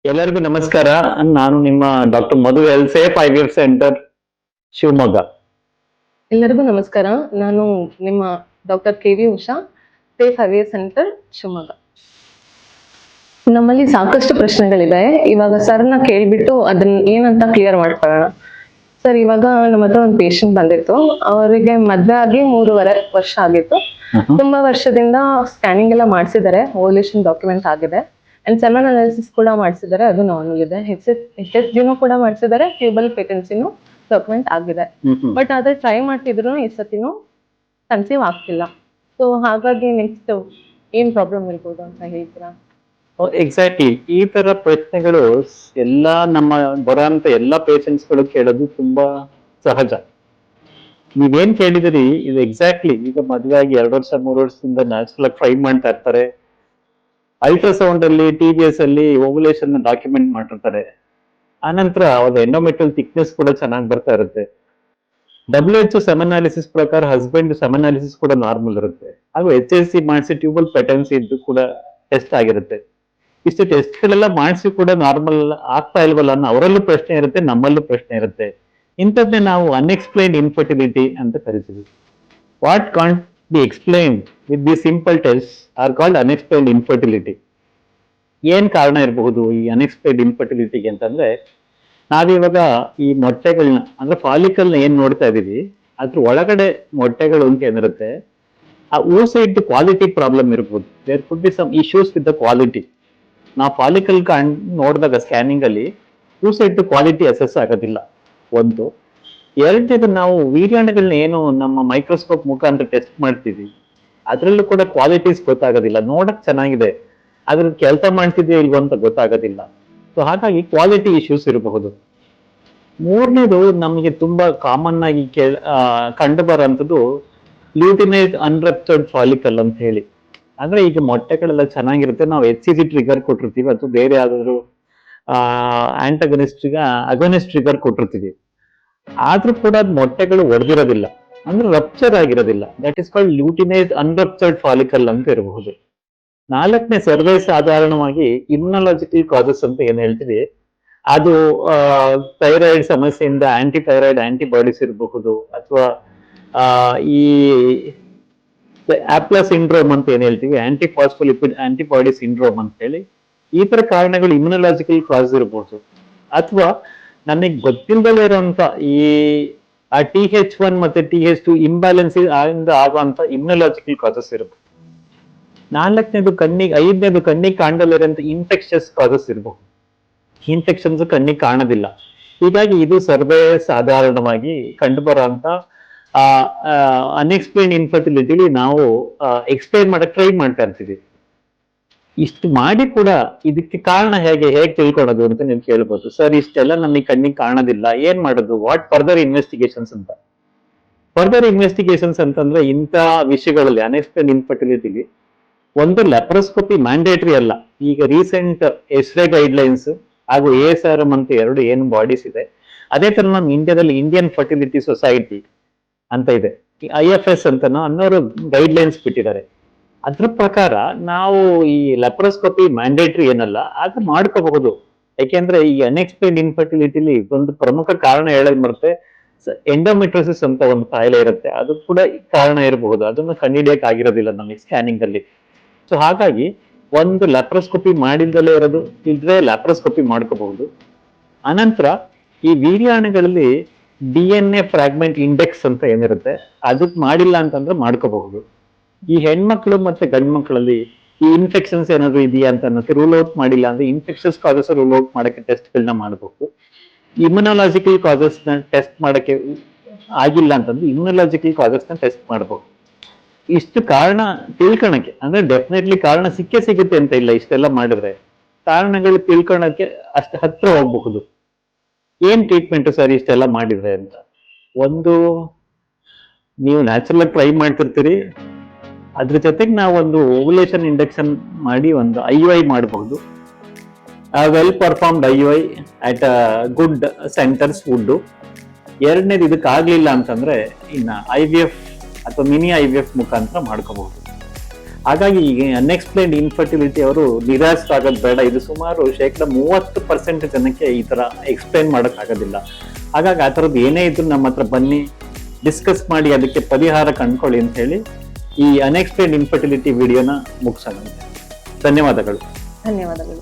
ಎಲ್ಲರಿಗೂ ನಮಸ್ಕಾರ. ನಾನು ನಿಮ್ಮ doctor Madhu L safe IVF centre Shivamogga. ಎಲ್ಲರಿಗೂ ನಮಸ್ಕಾರ. ನಾನು ನಿಮ್ಮ doctor KV Usha, safe IVF centre Shivamogga. ನಮ್ಮಲ್ಲಿ ಸಾಕಷ್ಟು ಪ್ರಶ್ನೆಗಳಿದೆ. ಇವಾಗ ಸರ್ನ ಕೇಳ್ಬಿಟ್ಟು ಅದನ್ನ ಏನಂತ ಕ್ಲಿಯರ್ ಮಾಡ್ಕೊಳ್ಳೋಣ. ಸರ್, ಇವಾಗ ನಮ್ಮ ಹತ್ರ ಒಂದು ಪೇಷಂಟ್ ಬಂದಿತ್ತು. ಅವರಿಗೆ ಮದ್ವೆ ಆಗಿ 3.5 ವರ್ಷ ಆಗಿತ್ತು. ತುಂಬಾ ವರ್ಷದಿಂದ ಸ್ಕ್ಯಾನಿಂಗ್ ಎಲ್ಲ ಮಾಡಿಸಿದ್ದಾರೆ, ಓವ್ಯುಲೇಷನ್ ಡಾಕ್ಯುಮೆಂಟ್ ಆಗಿದೆ ಅಂಡ್ ಸೆಮೆನ್ ಅನಾಲಿಸಿಸ್ ಕೂಡ ಮಾಡಿಸಿದ್ದಾರೆ, ಅದು ನಾರ್ಮಲ್ ಇದೆ. HSG ಕೂಡ ಮಾಡಿಸಿದ್ದಾರೆ, ಟ್ಯೂಬಲ್ ಪೇಟೆನ್ಸಿನೂ ಡಾಕ್ಯುಮೆಂಟ್ ಆಗಿದೆ. ಬಟ್ ಆದ್ರೆ ಟ್ರೈ ಮಾಡ್ತಿದ್ರು ಈ ಸತಿನೂ ಕನ್ಸೀವ್ ಆಗ್ತಿಲ್ಲ. ಸೊ ಹಾಗಾಗಿ ನೆಕ್ಸ್ಟ್ ಏನ್ ಪ್ರಾಬ್ಲಮ್ ಇರ್ಬೋದು ಅಂತ ಹೇಳ್ತೀರಾ? ಎಕ್ಸಾಕ್ಟ್ಲಿ ಈ ತರ ಪ್ರಶ್ನೆಗಳು ಎಲ್ಲಾ ನಮ್ಮ ಬರೋಂತ ಎಲ್ಲಾ ಪೇಷಂಟ್ಸ್ಗಳು ಕೇಳೋದು ತುಂಬಾ ಸಹಜ. ನೀವೇನ್ ಕೇಳಿದಿರಿ ಇದು ಎಕ್ಸಾಕ್ಟ್ಲಿ ಈಗ ಮದುವೆ ಆಗಿ 2 ವರ್ಷ 3 ವರ್ಷದಿಂದ ನ್ಯಾಚುರಲ್ ಆಗಿ ಟ್ರೈ ಮಾಡ್ತಾ ಇರ್ತಾರೆ. ಅಲ್ಟ್ರಾಸೌಂಡ್ ಅಲ್ಲಿ TBS ಅಲ್ಲಿ ಓವ್ಯುಲೇಷನ್ ಡಾಕ್ಯುಮೆಂಟ್ ಮಾಡಿರ್ತಾರೆ. ಆನಂತರ ಅವ್ರ ಎಂಡೋಮೆಟ್ರಿಯಲ್ ಥಿಕ್ನೆಸ್ ಕೂಡ ಚೆನ್ನಾಗಿ ಬರ್ತಾ ಇರುತ್ತೆ. WHO ಸೆಮನಾಲಿಸಿಸ್ ಪ್ರಕಾರ ಹಸ್ಬೆಂಡ್ ಸೆಮನಾಲಿಸಿಸ್ ಕೂಡ ನಾರ್ಮಲ್ ಇರುತ್ತೆ. ಹಾಗೂ HSC ಮಾಡಿಸಿ ಟ್ಯೂಬಲ್ ಪೆಟೆನ್ಸಿ ಇದ್ದು ಕೂಡ ಟೆಸ್ಟ್ ಆಗಿರುತ್ತೆ. ಇಷ್ಟು ಟೆಸ್ಟ್ಗಳೆಲ್ಲ ಮಾಡಿಸಿ ಕೂಡ ನಾರ್ಮಲ್ ಆಗ್ತಾ ಇಲ್ವಲ್ಲ ಅನ್ನೋ ಅವರಲ್ಲೂ ಪ್ರಶ್ನೆ ಇರುತ್ತೆ, ನಮ್ಮಲ್ಲೂ ಪ್ರಶ್ನೆ ಇರುತ್ತೆ. ಇಂಥದ್ದೇ ನಾವು ಅನ್ಎಕ್ಸ್ಪ್ಲೈನ್ಡ್ ಇನ್ಫರ್ಟಿಲಿಟಿ ಅಂತ ಕರಿತೀವಿ. What can't be explained with the simple test are called unexplained infertility. ಏನ್ ಕಾರಣ ಇರಬಹುದು ಈ ಅನ್ಎಕ್ಸ್ಪ್ಲೈನ್ಡ್ ಇನ್ಫರ್ಟಿಲಿಟಿಗೆ ಅಂತಂದ್ರೆ, ನಾವಿವಾಗ ಈ ಮೊಟ್ಟೆಗಳನ್ನ ಅಂದ್ರೆ ಫಾಲಿಕಲ್ನ ಏನ್ ನೋಡ್ತಾ ಇದೀವಿ ಅದ್ರ ಒಳಗಡೆ ಮೊಟ್ಟೆಗಳು ಅಂತ ಏನಿರುತ್ತೆ, ಆ ಊಸೈಡ್ ಕ್ವಾಲಿಟಿ ಪ್ರಾಬ್ಲಮ್ ಇರ್ಬೋದು. There could be some issues with the quality. ನಾವು ಫಾಲಿಕಲ್ ನೋಡಿದಾಗ ಸ್ಕ್ಯಾನಿಂಗ್ ಅಲ್ಲಿ ಊಸೈಡ್ ಕ್ವಾಲಿಟಿ ಅಸೆಸ್ ಆಗೋದಿಲ್ಲ ಒಂದು. ಎರಡನೇದು, ನಾವು ವೀರ್ಯಾಣುಗಳನ್ನ ಏನು ನಮ್ಮ ಮೈಕ್ರೋಸ್ಕೋಪ್ ಮುಖಾಂತರ ಟೆಸ್ಟ್ ಮಾಡ್ತೀವಿ ಅದ್ರಲ್ಲೂ ಕೂಡ ಕ್ವಾಲಿಟೀಸ್ ಗೊತ್ತಾಗೋದಿಲ್ಲ. ನೋಡಕ್ ಚೆನ್ನಾಗಿದೆ, ಅದ್ರ ಕೆಲಸ ಮಾಡ್ತಿದ್ಯೋ ಇಲ್ವೋ ಅಂತ ಗೊತ್ತಾಗೋದಿಲ್ಲ. ಸೊ ಹಾಗಾಗಿ ಕ್ವಾಲಿಟಿ ಇಶ್ಯೂಸ್ ಇರಬಹುದು. ಮೂರನೇದು, ನಮಗೆ ತುಂಬಾ ಕಾಮನ್ ಆಗಿ ಕಂಡು ಬರೋಂಥದ್ದು ಲ್ಯೂಟಿನೈಸ್ ಅನ್ರಪ್ಚರ್ಡ್ ಫಾಲಿಕಲ್ ಅಂತ ಹೇಳಿ. ಅಂದ್ರೆ ಈಗ ಮೊಟ್ಟೆಗಳೆಲ್ಲ ಚೆನ್ನಾಗಿರುತ್ತೆ, ನಾವು HCG ಟ್ರಿಗರ್ ಕೊಟ್ಟಿರ್ತೀವಿ ಅಥವಾ ಬೇರೆ ಯಾವ್ದಾದ್ರು ಆಂಟಗನಿಸ್ಟ್ ಅಗೋನಿಸ್ಟ್ ಟ್ರಿಗರ್ ಕೊಟ್ಟಿರ್ತೀವಿ. ಆದ್ರೂ ಕೂಡ ಮೊಟ್ಟೆಗಳು ಒಡೆದಿರೋದಿಲ್ಲ, ಅಂದ್ರೆ ರಪ್ಚರ್ ಆಗಿರೋದಿಲ್ಲ. ದಟ್ ಇಸ್ ಕಾಲ್ಡ್ ಲ್ಯೂಟಿನೈಸ್ ಅನ್ರಪ್ಚರ್ಡ್ ಫಾಲಿಕಲ್ ಅಂತ ಇರಬಹುದು. ನಾಲ್ಕನೇ, ಸರ್ವೇ ಸಾಧಾರಣವಾಗಿ ಇಮ್ಯುನಾಲಜಿಕಲ್ ಕಾಸಸ್ ಅಂತ ಏನ್ ಹೇಳ್ತೀವಿ, ಅದು ಥೈರಾಯ್ಡ್ ಸಮಸ್ಯೆಯಿಂದ ಆಂಟಿ ಥೈರಾಯ್ಡ್ ಆಂಟಿಬಾಡೀಸ್ ಇರಬಹುದು, ಅಥವಾ ಈ ಆಪ್ಲಾ ಸಿಂಡ್ರೋಮ್ ಅಂತ ಏನ್ ಹೇಳ್ತೀವಿ, ಆಂಟಿಫಾಸ್ಫೋಲಿಪಿಡ್ ಆಂಟಿಬಾಡಿ ಸಿಂಡ್ರೋಮ್ ಅಂತ ಹೇಳಿ. ಈ ತರ ಕಾರಣಗಳು ಇಮ್ಯುನಾಲಜಿಕಲ್ ಕಾಸ್ ಇರಬಹುದು. ಅಥವಾ ನನಗೆ ಗೊತ್ತಿಲ್ಲದಲ್ಲೇ ಇರುವಂತ ಈ TH1 ಮತ್ತೆ TH2 ಇಂಬ್ಯಾಲೆನ್ಸ್ ಆಗುವಂತ ಇಮ್ಯುನಾಲಜಿಕಲ್ ಕಾಸಸ್ ಇರಬಹುದು. ಐದನೇದು ಕಣ್ಣಿಗೆ ಕಾಣದಲ್ಲಿರುವಂತ ಇನ್ಫೆಕ್ಷಸ್ ಕಾಸಸ್ ಇರಬಹುದು. ಇನ್ಫೆಕ್ಷನ್ಸ್ ಕಣ್ಣಿಗೆ ಕಾಣೋದಿಲ್ಲ. ಹೀಗಾಗಿ ಇದು ಸರ್ವೇ ಸಾಧಾರಣವಾಗಿ ಕಂಡು ಬರುವಂತ ಅನ್ಎಕ್ಸ್ಪ್ಲೈನ್ ಇನ್ಫರ್ಟಿಲಿಟಿಲಿ ನಾವು ಎಕ್ಸ್ಪ್ಲೈನ್ ಮಾಡಕ್ ಟ್ರೈ ಮಾಡ್ತಾ ಇರ್ತೀವಿ. ಇಷ್ಟು ಮಾಡಿ ಕೂಡ ಇದಕ್ಕೆ ಕಾರಣ ಹೇಗೆ ತಿಳ್ಕೊಳೋದು ಅಂತ ನೀವು ಕೇಳ್ಬೋದು. ಸರ್, ಇಷ್ಟೆಲ್ಲ ನನಗೆ ಕಣ್ಣಿಗೆ ಕಾಣೋದಿಲ್ಲ, ಏನ್ ಮಾಡೋದು? ವಾಟ್ ಫರ್ದರ್ ಇನ್ವೆಸ್ಟಿಗೇಷನ್ಸ್ ಅಂತ. ಫರ್ದರ್ ಇನ್ವೆಸ್ಟಿಗೇಷನ್ಸ್ ಅಂತಂದ್ರೆ ಇಂಥ ವಿಷಯಗಳಲ್ಲಿ ಅನ್ಎಕ್ಸ್ಪ್ಲೈನ್ ಇನ್ಫರ್ಟಿಲಿಟಿಲಿ ಒಂದು ಲ್ಯಾಪ್ರೋಸ್ಕೋಪಿ ಮ್ಯಾಂಡೇಟರಿ ಅಲ್ಲ. ಈಗ ರೀಸೆಂಟ್ ಎಸ್ರೆ ಗೈಡ್ಲೈನ್ಸ್ ಹಾಗೂ ASRM ಅಂತ ಎರಡು ಏನು ಬಾಡೀಸ್ ಇದೆ, ಅದೇ ತರ ನಮ್ಮ ಇಂಡಿಯಾದಲ್ಲಿ ಇಂಡಿಯನ್ ಫರ್ಟಿಲಿಟಿ ಸೊಸೈಟಿ ಅಂತ ಇದೆ, IFS ಅಂತ ಅನ್ನೋರು ಗೈಡ್ಲೈನ್ಸ್ ಬಿಟ್ಟಿದ್ದಾರೆ. ಅದ್ರ ಪ್ರಕಾರ ನಾವು ಈ ಲ್ಯಾಪ್ರೋಸ್ಕೋಪಿ ಮ್ಯಾಂಡೇಟರಿ ಏನಲ್ಲ, ಅದು ಮಾಡ್ಕೋಬಹುದು. ಯಾಕೆಂದ್ರೆ ಈ ಅನ್ಎಕ್ಸ್ಪ್ಲೈನ್ಡ್ ಇನ್ಫರ್ಟಿಲಿಟಿಲಿ ಒಂದು ಪ್ರಮುಖ ಕಾರಣ ಹೇಳೋದ್ ಮರುತ್ತೆ, ಎಂಡೋಮೆಟ್ರೋಸಿಸ್ ಅಂತ ಒಂದು ಕಾಯಿಲೆ ಇರುತ್ತೆ, ಅದು ಕೂಡ ಕಾರಣ ಇರಬಹುದು. ಅದನ್ನು ಕಂಡುಹಿಡಿಯಕ್ ಆಗಿರೋದಿಲ್ಲ ನಮಗೆ ಸ್ಕ್ಯಾನಿಂಗ್ ಅಲ್ಲಿ. ಸೊ ಹಾಗಾಗಿ ಒಂದು ಲ್ಯಾಪ್ರೋಸ್ಕೋಪಿ ಮಾಡಿಲ್ದಲೇ ಇರೋದು ಇದ್ರೆ ಲ್ಯಾಪ್ರೋಸ್ಕೋಪಿ ಮಾಡ್ಕೋಬಹುದು. ಅನಂತರ ಈ ವೀರ್ಯಾಣುಗಳಲ್ಲಿ DNA ಫ್ರಾಗ್ಮೆಂಟ್ ಇಂಡೆಕ್ಸ್ ಅಂತ ಏನಿರುತ್ತೆ, ಅದಕ್ಕೆ ಮಾಡಿಲ್ಲ ಅಂತಂದ್ರೆ ಮಾಡ್ಕೋಬಹುದು. ಈ ಹೆಣ್ಮಕ್ಳು ಮತ್ತೆ ಗಂಡು ಮಕ್ಕಳಲ್ಲಿ ಈ ಇನ್ಫೆಕ್ಷನ್ಸ್ ಏನಾದ್ರು ಇದೆಯಾ ಅಂತ ಅನ್ನೋಕೆ ರೂಲ್ ಔಟ್ ಮಾಡಿಲ್ಲ ಅಂದ್ರೆ ಇನ್ಫೆಕ್ಷನ್ಸ್ ಕಾಸಸ್ ರೂಲ್ ಔಟ್ ಮಾಡಕ್ಕೆ ಟೆಸ್ಟ್ ಗಳನ್ನ ಮಾಡಬಹುದು. ಇಮ್ಯುನಾಲಜಿಕಲ್ ಕಾಸಸ್ ನ ಟೆಸ್ಟ್ ಮಾಡಕ್ಕೆ ಆಗಿಲ್ಲ ಅಂತಂದ್ರೆ ಇಮ್ಯುನಾಲಜಿಕಲ್ ಕಾಸಸ್ ನ ಟೆಸ್ಟ್ ಮಾಡಬಹುದು. ಇಷ್ಟು ಕಾರಣ ತಿಳ್ಕೊಳಕ್ಕೆ, ಅಂದ್ರೆ ಡೆಫಿನೆಟ್ಲಿ ಕಾರಣ ಸಿಗುತ್ತೆ ಅಂತ ಇಲ್ಲ. ಇಷ್ಟೆಲ್ಲ ಮಾಡಿದ್ರೆ ಕಾರಣಗಳು ತಿಳ್ಕೊಳಕ್ಕೆ ಅಷ್ಟು ಹತ್ರ ಹೋಗಬಹುದು. ಏನ್ ಟ್ರೀಟ್ಮೆಂಟ್ ಸರ್ ಇಷ್ಟೆಲ್ಲ ಮಾಡಿದ್ರೆ ಅಂತ. ಒಂದು, ನೀವು ನ್ಯಾಚುರಲ್ ಆಗಿ ಟ್ರೈ ಮಾಡ್ತಿರ್ತೀರಿ, ಅದ್ರ ಜೊತೆಗೆ ನಾವು ಒಂದು ಓವ್ಯುಲೇಷನ್ ಇಂಡಕ್ಷನ್ ಮಾಡಿ ಒಂದು IUI ಮಾಡಬಹುದು. Well performed IUI at good centres would. ಎರಡನೇದು, ಇದಕ್ಕಾಗ್ಲಿಲ್ಲ ಅಂತಂದ್ರೆ ಇನ್ನ IVF ಅಥವಾ ಮಿನಿ IVF ಮುಖಾಂತರ ಮಾಡ್ಕೋಬಹುದು. ಹಾಗಾಗಿ ಈಗ ಅನ್ಎಕ್ಸ್ಪ್ಲೈನ್ಡ್ ಇನ್ಫರ್ಟಿಲಿಟಿ ಅವರು ನಿರಾಶರಾಗೋದು ಬೇಡ. ಇದು ಸುಮಾರು 30% ಜನಕ್ಕೆ ಈ ತರ ಎಕ್ಸ್ಪ್ಲೈನ್ ಮಾಡಕ್ ಆಗೋದಿಲ್ಲ. ಹಾಗಾಗಿ ಆ ಥರದ್ದು ಏನೇ ಇದ್ರು ನಮ್ಮ ಹತ್ರ ಬನ್ನಿ, ಡಿಸ್ಕಸ್ ಮಾಡಿ ಅದಕ್ಕೆ ಪರಿಹಾರ ಕಂಡ್ಕೊಳ್ಳಿ ಅಂತ ಹೇಳಿ ಈ ಅನ್ಎಕ್ಸ್ಪ್ಲೈನ್ಡ್ ಇನ್ಫರ್ಟಿಲಿಟಿ ವಿಡಿಯೋನ ಮುಗಿಸೋಣ. ಧನ್ಯವಾದಗಳು. ಧನ್ಯವಾದಗಳು.